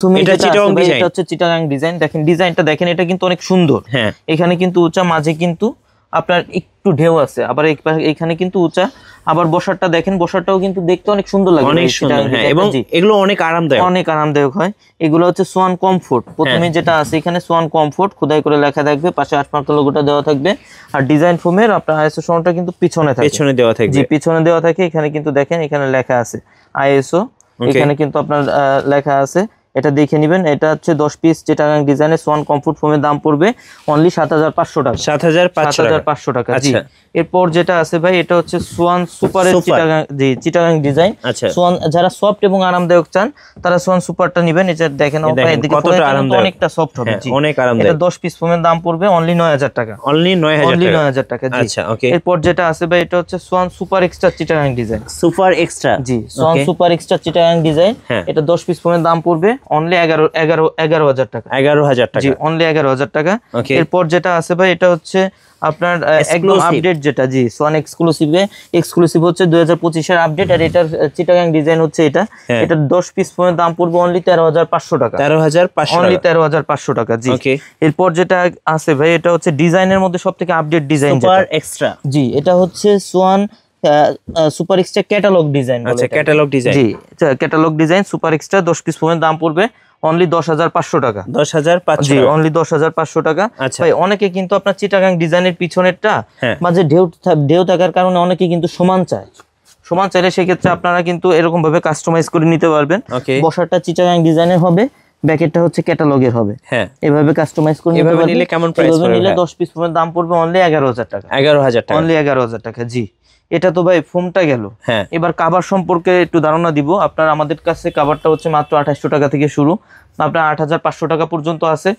প্রথমে এটা হচ্ছে চিটাগাং ডিজাইন। দেখেন ডিজাইনটা দেখেন, এটা কিন্তু অনেক সুন্দর। হ্যাঁ, এখানে কিন্তু উঁচা, মাঝে কিন্তু আপনার একটু ঢেউ আছে, আবার এখানে কিন্তু উঁচা। আবার বসারটা দেখেন, বসারটাও কিন্তু দেখতে অনেক সুন্দর লাগে, অনেক সুন্দর। হ্যাঁ, এবং এগুলো অনেক আরামদায়ক হয়। এগুলো হচ্ছে সোয়ান কমফোর্ট। প্রথমে যেটা আছে এখানে সোয়ান কমফোর্ট খোদাই করে লেখা থাকবে, পাশে আশমার্কা লোগোটা দেওয়া থাকবে। আর ডিজাইন ফোমের আপনার আইএসও সনদটা কিন্তু পিছনে দেওয়া থাকবে। জি, পিছনে দেওয়া থাকে। এখানে কিন্তু দেখেন, এখানে লেখা আছে আইএসও, এখানে কিন্তু আপনার লেখা আছে, এটা দেখে নেবেন। এটা হচ্ছে 10 পিস চিটাগাং ডিজাইনের সোয়ান কমফোর্ট ফোমের দাম পড়বে অনলি 7500 টাকা। 7500 টাকা। জি, এরপর যেটা আছে ভাই, এটা হচ্ছে সোয়ান সুপারের চিটাগাং ডিজাইন। সোয়ান যারা সফট এবং আরামদায়ক চান তারা সোয়ান সুপারটা নেবেন। এটা দেখেন কতটা আরামদায়ক, অনেকটা সফট হবে। জি, অনেক আরামদায়ক। এটা 10 পিস ফোমের দাম পড়বে অনলি 9000 টাকা। অনলি 9000 টাকা। জি, এরপর যেটা আছে ভাই, এটা হচ্ছে swan super extra Chittagong design. Super extra, জি, swan super extra Chittagong design. এটা 10 পিস ফোমের দাম পড়বে অনলি 11000 টাকা। 11000 টাকা। জি, অনলি 11000 টাকা। এরপর যেটা আছে ভাই, এটা হচ্ছে আপনার একদম আপডেট যেটা, জি, সোয়ান এক্সক্লুসিভ হচ্ছে 2025 এর আপডেট। আর এটার চিটাগাং ডিজাইন হচ্ছে এটা 10 পিস ফোনের দাম পড়বে অনলি 13500 টাকা। 13500, অনলি 13500 টাকা। জি, এরপর যেটা আছে ভাই, এটা হচ্ছে ডিজাইনের মধ্যে সবথেকে আপডেট ডিজাইন সুপার এক্সট্রা। জি, এটা হচ্ছে swan super extra catalogue design. আচ্ছা, ক্যাটালগ ডিজাইন। জি, catalogue design super extra 10 piece ফোনের দাম পড়বে অনলি 10500 টাকা। 10500। জি, অনলি 10500 টাকা। ভাই অনেকে কিন্তু আপনার চিটাগাং ডিজাইনের পিছনেরটা মাঝে ঢেউ থাকার কারণে অনেকে কিন্তু সমান চাইলে সেক্ষেত্রে আপনারা কিন্তু এরকম ভাবে কাস্টমাইজ করে নিতে পারবেন। বসারটা চিটাগাং ডিজাইনের হবে, ব্যাকেটটা হচ্ছে ক্যাটালগের হবে। হ্যাঁ, এভাবে কাস্টমাইজ করে নিতে পারবেন। নিলে কেমন প্রাইস পড়বে? নিলে 10 পিস ফোনের দাম পড়বে অনলি 11000 টাকা। 11000 টাকা, অনলি 11000 টাকা। জি, এটা তো ভাই ফোমটা গেল। এবার কভার সম্পর্কে একটু ধারণা দিব। আপনার আমাদের কাছে কভারটা হচ্ছে মাত্র 2800 টাকা থেকে শুরু, আপনার 8500 টাকা পর্যন্ত আছে।